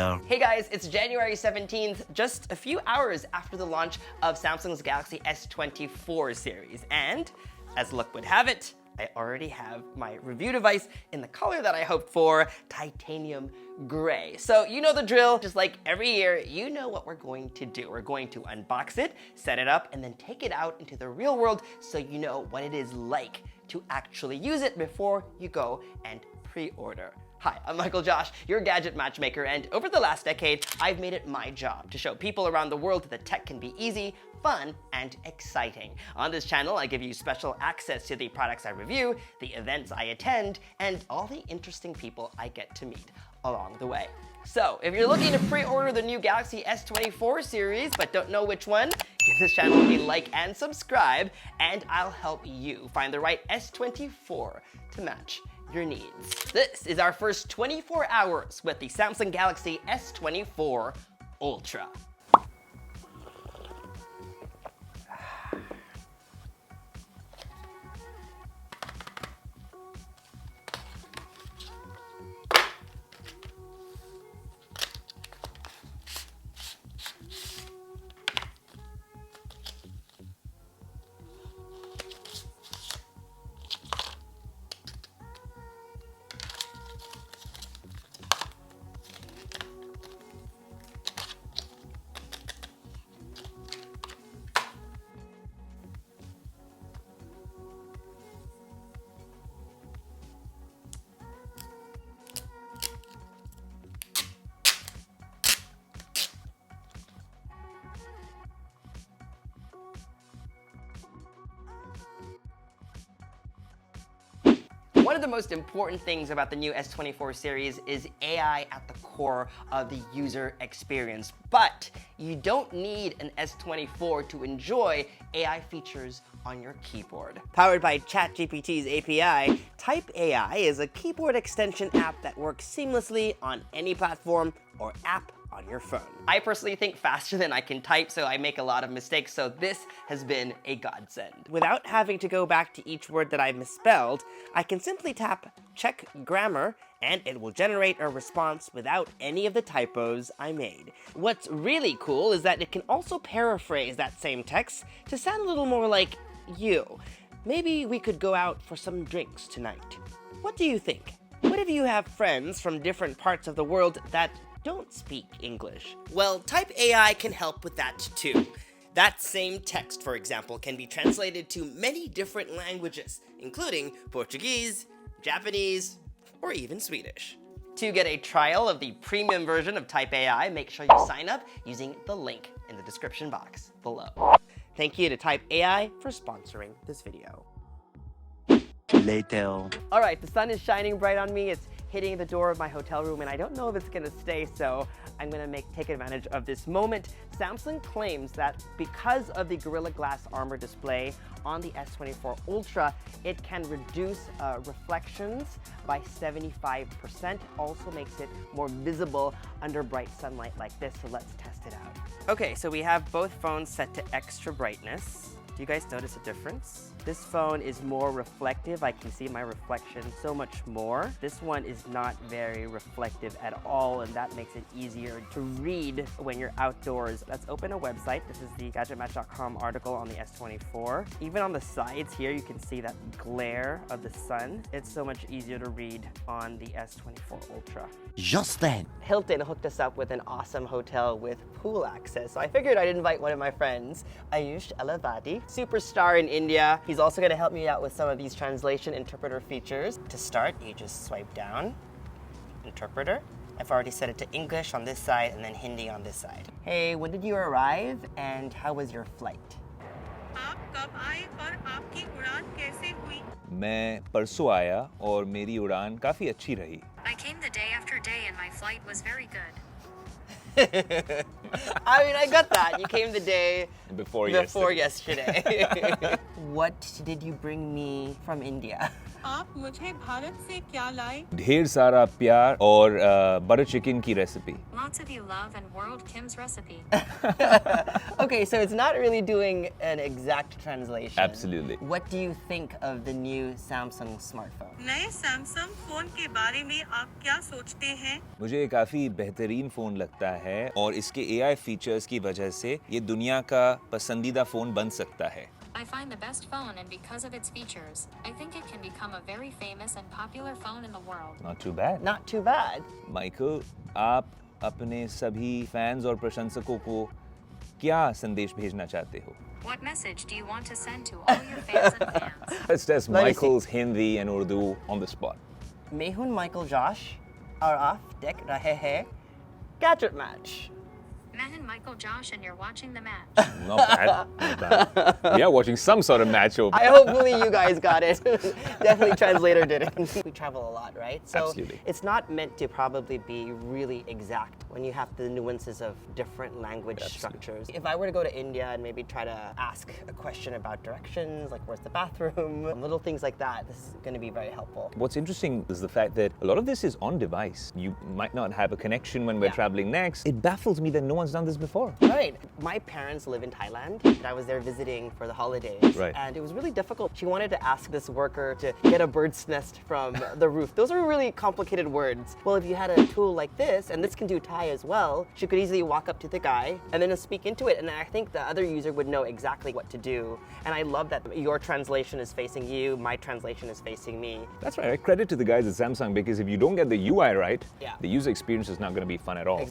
later. Hey guys, it's January 17th, just a few hours after the launch of Samsung's Galaxy S24 series. And as luck would have it, I already have my review device in the color that I hoped for, titanium gray. So you know the drill, just like every year, you know what we're going to do. We're going to unbox it, set it up, and then take it out into the real world so you know what it is like to actually use it before you go and pre-order. Hi, I'm MICHAELJOSH, your gadget matchmaker, and over the last decade, I've made it my job to show people around the world that tech can be easy, fun, and exciting. On this channel, I give you special access to the products I review, the events I attend, and all the interesting people I get to meet along the way. So, if you're looking to pre-order the new Galaxy S24 series but don't know which one, give this channel a like and subscribe, and I'll help you find the right S24 to match your needs. This is our first 24 hours with the Samsung Galaxy S24 Ultra. One of the most important things about the new S24 series is AI at the core of the user experience. But you don't need an S24 to enjoy AI features on your keyboard. Powered by ChatGPT's API, Type AI is a keyboard extension app that works seamlessly on any platform or app on your phone. I personally think faster than I can type, so I make a lot of mistakes, so this has been a godsend. Without having to go back to each word that I misspelled, I can simply tap check grammar, and it will generate a response without any of the typos I made. What's really cool is that it can also paraphrase that same text to sound a little more like you. Maybe we could go out for some drinks tonight. What do you think? What if you have friends from different parts of the world that don't speak English? Well, Type AI can help with that too. That same text, for example, can be translated to many different languages, including Portuguese, Japanese, or even Swedish. To get a trial of the premium version of Type AI, make sure you sign up using the link in the description box below. Thank you to Type AI for sponsoring this video. Later. All right, the sun is shining bright on me. It's hitting the door of my hotel room, and I don't know if it's gonna stay, so I'm gonna take advantage of this moment. Samsung claims that because of the Gorilla Glass armor display on the S24 Ultra, it can reduce reflections by 75%, also makes it more visible under bright sunlight like this, so let's test it out. Okay, so we have both phones set to extra brightness. Do you guys notice a difference? This phone is more reflective. I can see my reflection so much more. This one is not very reflective at all, and that makes it easier to read when you're outdoors. Let's open a website. This is the GadgetMatch.com article on the S24. Even on the sides here, you can see that glare of the sun. It's so much easier to read on the S24 Ultra. Just then. Hilton hooked us up with an awesome hotel with pool access, so I figured I'd invite one of my friends, Ayush Alavati, superstar in India. He's also going to help me out with some of these translation interpreter features. To start, you just swipe down, interpreter. I've already set it to English on this side and then Hindi on this side. Hey, when did you arrive and how was your flight? आप कब आए और आपकी उड़ान कैसे हुई? मैं परसों आया और मेरी उड़ान काफ़ी अच्छी रही। I came the day after day and my flight was very good. I mean, I got that. You came the day Before yesterday. What did you bring me from India? आप मुझे भारत से क्या लाए? ढेर सारा प्यार और बटर चिकन की recipe. Lots of you love and world Kim's recipe. Okay, so it's not really doing an exact translation. Absolutely. What do you think of the new Samsung smartphone? नए सैमसंग फोन के बारे में आप क्या सोचते हैं? मुझे ये काफी बेहतरीन फोन लगता है और इसके AI फीचर्स की वजह से ये दुनिया का पसंदीदा फोन बन सकता है. I find the best phone, and because of its features, I think it can become a very famous and popular phone in the world. Not too bad. Not too bad. Michael, आप अपने सभी fans और प्रशंसकों को क्या संदेश भेजना चाहते हो? What message do you want to send to all your fans and fans? Let's test Let me see. Michael's Hindi and Urdu on the spot. Mehun Michael Josh are off deck rahe hai Gadget Match. Mahan MICHAELJOSH, and you're watching the match. Not bad. Not bad. We are watching some sort of match over. Hopefully you guys got it. Definitely translator didn't. We travel a lot, right? So Absolutely. it's not meant to probably be really exact when you have the nuances of different language structures. If I were to go to India and maybe try to ask a question about directions, like where's the bathroom, little things like that, this is going to be very helpful. What's interesting is the fact that a lot of this is on device. You might not have a connection when we're Yeah. traveling next. It baffles me that no one's done this before. Right. My parents live in Thailand. I was there visiting for the holidays. Right. And it was really difficult. She wanted to ask this worker to get a bird's nest from the roof. Those are really complicated words. Well, if you had a tool like this, and this can do Thai as well, she could easily walk up to the guy and then speak into it. And I think the other user would know exactly what to do. And I love that your translation is facing you, my translation is facing me. That's right. Credit to the guys at Samsung because if you don't get the UI right, Yeah. the user experience is not going to be fun at all.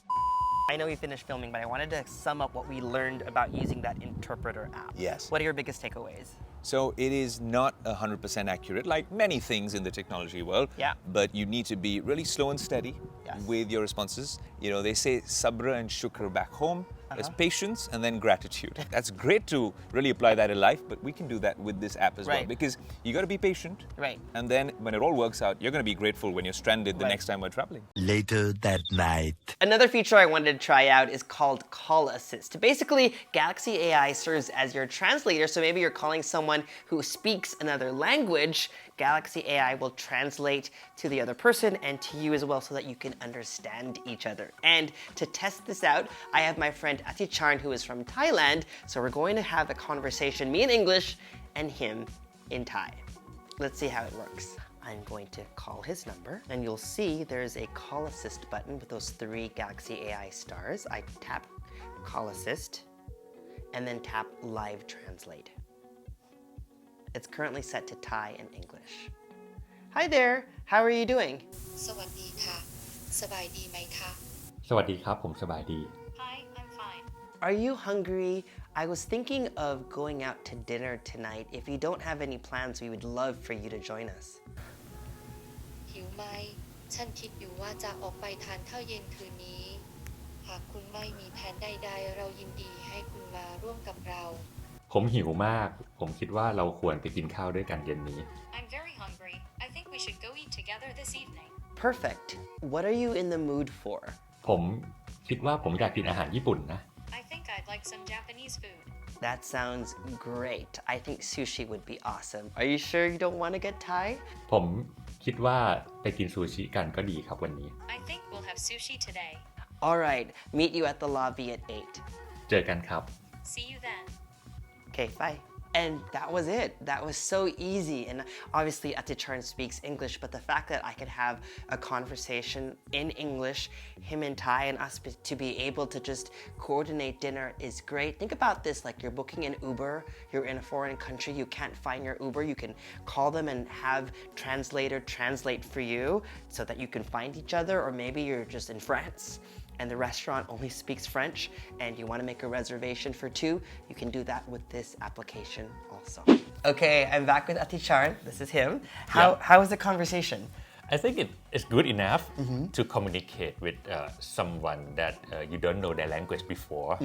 I know we finished filming, but I wanted to sum up what we learned about using that interpreter app. Yes. What are your biggest takeaways? So it is not 100% accurate, like many things in the technology world. Yeah. But you need to be really slow and steady Yes. with your responses. You know, they say sabra and shukr back home. There's patience and then gratitude. That's great to really apply that in life, but we can do that with this app as well Right. because you got to be patient. Right. And then when it all works out, you're going to be grateful when you're stranded the Right. next time we're traveling. Later that night. Another feature I wanted to try out is called Call Assist. Basically, Galaxy AI serves as your translator, so maybe you're calling someone who speaks another language. Galaxy AI will translate to the other person and to you as well so that you can understand each other. And to test this out, I have my friend Aticharn, who is from Thailand, so we're going to have a conversation, me in English and him in Thai. Let's see how it works. I'm going to call his number, and you'll see there's a Call Assist button with those 3 Galaxy AI stars. I tap Call Assist, and then tap Live Translate. It's currently set to Thai and English. Hi there, how are you doing? สวัสดีค่ะ สบายดีไหมคะ สวัสดีครับผมสบายดี Hi, I'm fine. Are you hungry? I was thinking of going out to dinner tonight. If you don't have any plans, we would love for you to join us. หิวไหม ฉันคิดอยู่ว่าจะออกไปทานข้าวเย็นคืนนี้ หากคุณไม่มีแผนใดๆ เรายินดีให้คุณมาร่วมกับเรา ผมหิวมาก ผมคิดว่าเราควรไปกินข้าวด้วยกันเย็นนี้ I'm very hungry. I think we should go eat together this evening. Perfect. What are you in the mood for? ผมคิดว่าผมอยากกินอาหารญี่ปุ่นนะ I think I'd like some Japanese food. That sounds great. I think sushi would be awesome. Are you sure you don't want to get Thai? ผมคิดว่าไปกินซูชิกันก็ดีครับวันนี้ I think we'll have sushi today. All right, meet you at the lobby at 8. เจอกันครับ See you then. Okay, bye. And that was it. That was so easy. And obviously, Aticharn speaks English, but the fact that I could have a conversation in English, him in Thai, and us to be able to just coordinate dinner is great. Think about this, like you're booking an Uber, you're in a foreign country, you can't find your Uber, you can call them and have translator translate for you so that you can find each other, or maybe you're just in France and the restaurant only speaks French and you want to make a reservation for 2, you can do that with this application also. Okay, I'm back with Aticharn. This is him. How was the conversation? I think it's good enough to communicate with someone that you don't know their language before.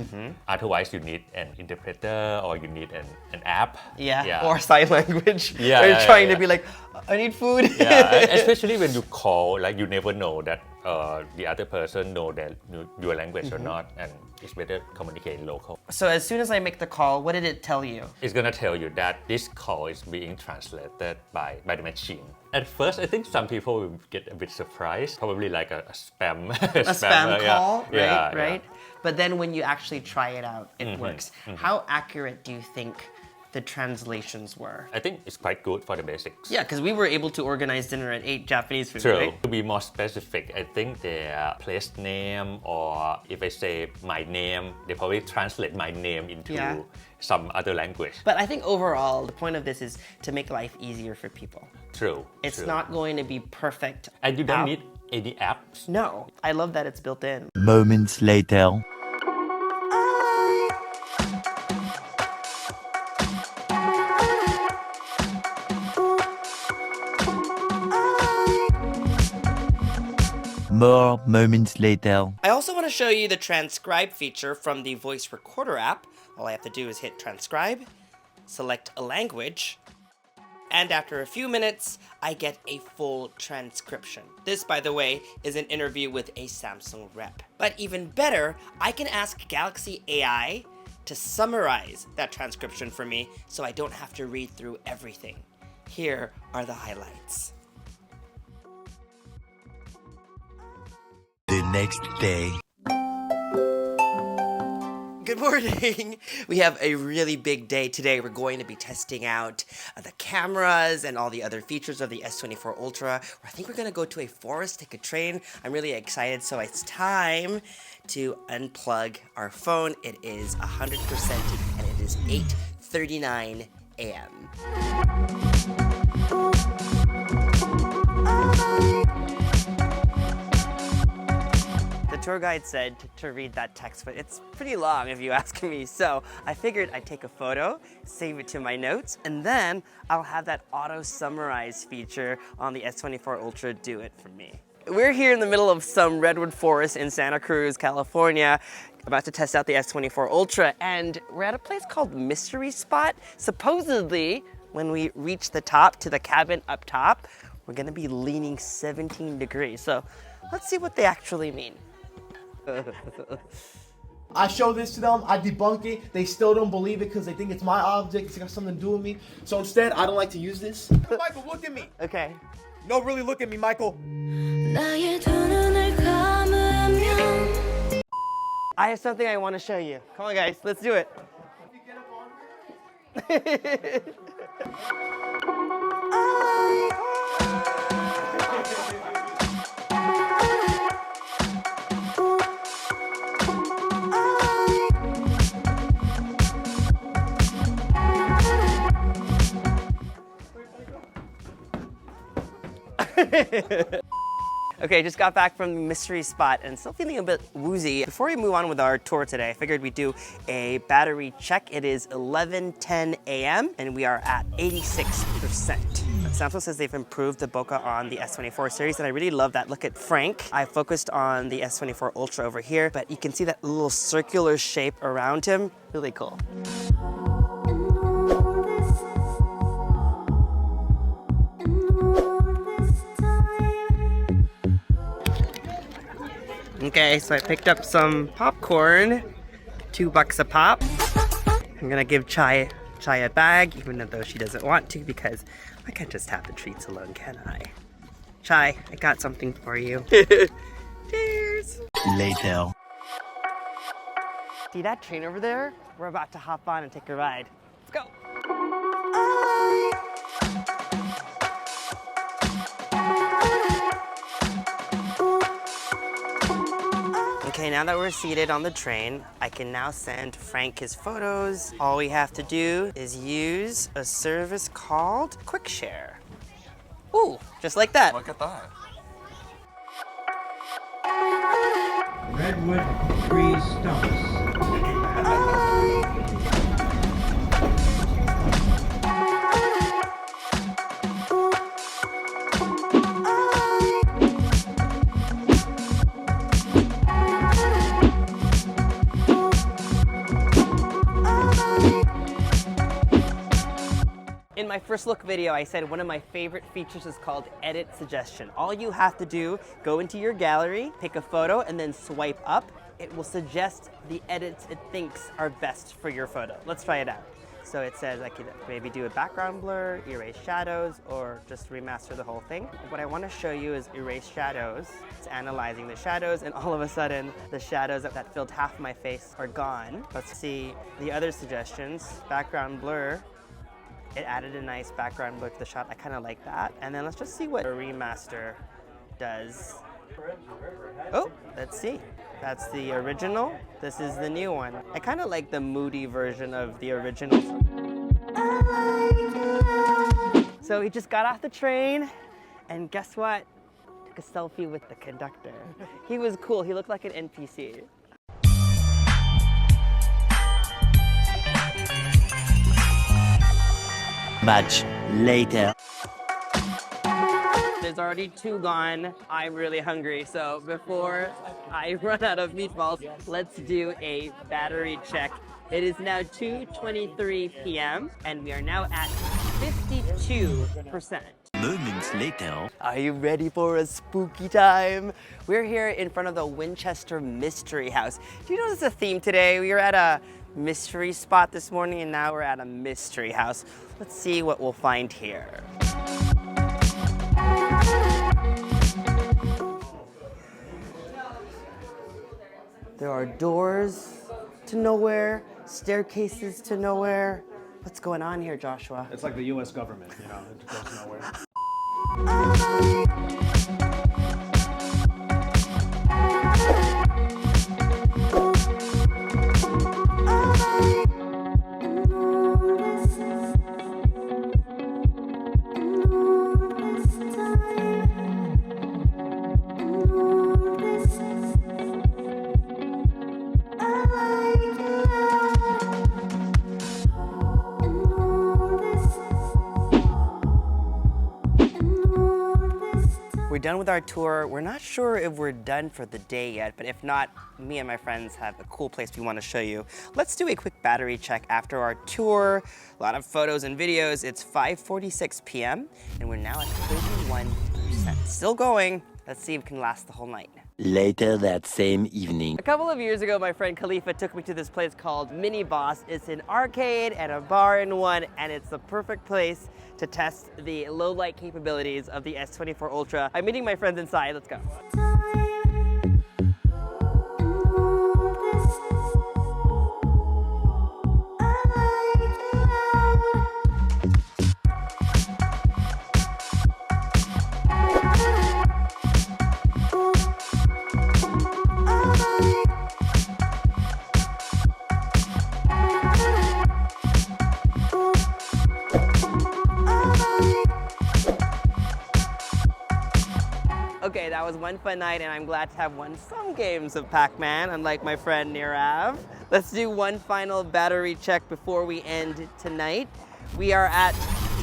Otherwise, you need an interpreter or you need an app. Yeah, or sign language. Yeah, Or you're trying to yeah. be like, I need food. Yeah, especially when you call, like you never know that the other person know that your language or not, and it's better communicate in local. So as soon as I make the call, what did it tell you? It's gonna tell you that this call is being translated by the machine. At first, I think some people will get a bit surprised, probably like a spam. A spam call, yeah. right? But then when you actually try it out, it works. How accurate do you think the translations were? I think it's quite good for the basics. Yeah, because we were able to organize dinner and ate Japanese food, True. right? To be more specific, I think their place name, or if I say my name, they probably translate my name into some other language. But I think overall, the point of this is to make life easier for people. True. It's not going to be perfect. And you don't need any apps. No, I love that it's built in. Moments later. More moments later. I also want to show you the transcribe feature from the voice recorder app. All I have to do is hit transcribe, select a language, and after a few minutes, I get a full transcription. This, by the way, is an interview with a Samsung rep. But even better, I can ask Galaxy AI to summarize that transcription for me so I don't have to read through everything. Here are the highlights. The next day. Good morning! We have a really big day today. We're going to be testing out the cameras and all the other features of the S24 Ultra. I think we're going to go to a forest, take a train. I'm really excited, so it's time to unplug our phone. It is 100% and it is 8:39 a.m. The tour guide said to read that text, but it's pretty long if you ask me. So I figured I'd take a photo, save it to my notes, and then I'll have that auto summarize feature on the S24 Ultra do it for me. We're here in the middle of some redwood forest in Santa Cruz, California, about to test out the S24 Ultra, and we're at a place called Mystery Spot. Supposedly, when we reach the top to the cabin up top, we're gonna be leaning 17 degrees. So let's see what they actually mean. I show this to them, I debunk it, they still don't believe it because they think it's my object, it's got something to do with me. So instead, I don't like to use this. Michael, look at me. Okay. No, really look at me, Michael. I have something I want to show you. Come on, guys, let's do it. Okay, just got back from the mystery spot and still feeling a bit woozy. Before we move on with our tour today, I figured we'd do a battery check. It is 11:10 a.m. and we are at 86%. Samsung says they've improved the bokeh on the S24 series, and I really love that. Look at Frank. I focused on the S24 Ultra over here, but you can see that little circular shape around him. Really cool. Okay, so I picked up some popcorn, $2 a pop. I'm gonna give Chai a bag, even though she doesn't want to, because I can't just have the treats alone, can I? Chai, I got something for you. Cheers! Later. See that train over there? We're about to hop on and take a ride. Let's go! Okay, now that we're seated on the train, I can now send Frank his photos. All we have to do is use a service called QuickShare. Ooh, just like that. Look at that. Redwood tree stumps. In my first look video, I said one of my favorite features is called Edit Suggestion. All you have to do, go into your gallery, pick a photo, and then swipe up. It will suggest the edits it thinks are best for your photo. Let's try it out. So it says I could maybe do a background blur, erase shadows, or just remaster the whole thing. What I want to show you is erase shadows. It's analyzing the shadows, and all of a sudden, the shadows that filled half my face are gone. Let's see the other suggestions. Background blur. It added a nice background blur to the shot. I kind of like that. And then let's just see what a remaster does. Oh, let's see. That's the original. This is the new one. I kind of like the moody version of the original. So he just got off the train, and guess what? Took a selfie with the conductor. He was cool. He looked like an NPC. Much later. There's already 2 gone. I'm really hungry, so before I run out of meatballs, let's do a battery check. It is now 2:23 p.m. and we are now at 52%. Moments later. Are you ready for a spooky time? We're here in front of the Winchester Mystery House. Do you notice the theme today? We were at a mystery spot this morning and now we're at a mystery house. Let's see what we'll find here. There are doors to nowhere, staircases to nowhere. What's going on here, Joshua? It's like the U.S. government, you know, it goes nowhere. We're done with our tour. We're not sure if we're done for the day yet, but if not, me and my friends have a cool place we want to show you. Let's do a quick battery check after our tour. A lot of photos and videos. It's 5:46 p.m. and we're now at 31%. Still going. Let's see if it can last the whole night. Later that same evening. A couple of years ago, my friend Khalifa took me to this place called MINIBOSS. It's an arcade and a bar in one, and it's the perfect place to test the low light capabilities of the S24 Ultra. I'm meeting my friends inside. Let's go. Okay, that was one fun night, and I'm glad to have won some games of Pac-Man, unlike my friend Nirav. Let's do one final battery check before we end tonight. We are at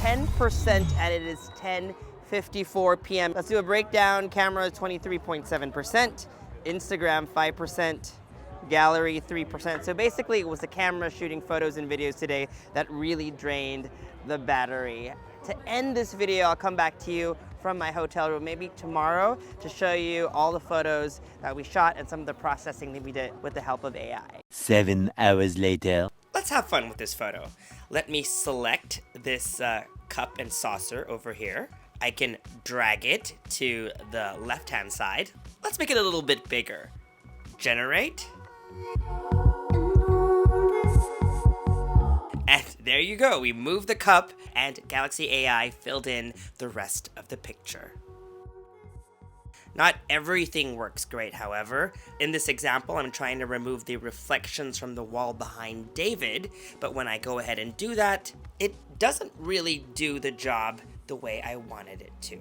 10%, and it is 10:54 p.m. Let's do a breakdown. Camera 23.7%, Instagram 5%, gallery 3%. So basically, it was the camera shooting photos and videos today that really drained the battery. To end this video, I'll come back to you from my hotel room, maybe tomorrow, to show you all the photos that we shot and some of the processing that we did with the help of AI. 7 hours later. Let's have fun with this photo. Let me select this cup and saucer over here. I can drag it to the left-hand side. Let's make it a little bit bigger. Generate. And there you go, we moved the cup and Galaxy AI filled in the rest of the picture. Not everything works great, however. In this example, I'm trying to remove the reflections from the wall behind David, but when I go ahead and do that, it doesn't really do the job the way I wanted it to.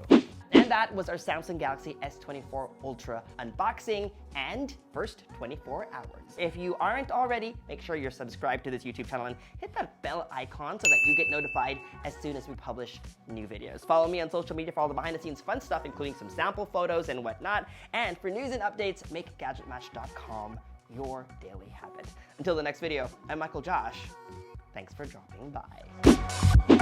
And that was our Samsung Galaxy S24 Ultra unboxing and first 24 hours. If you aren't already, make sure you're subscribed to this YouTube channel and hit that bell icon so that you get notified as soon as we publish new videos. Follow me on social media for all the behind-the-scenes fun stuff, including some sample photos and whatnot. And for news and updates, make GadgetMatch.com your daily habit. Until the next video, I'm MICHAELJOSH. Thanks for dropping by.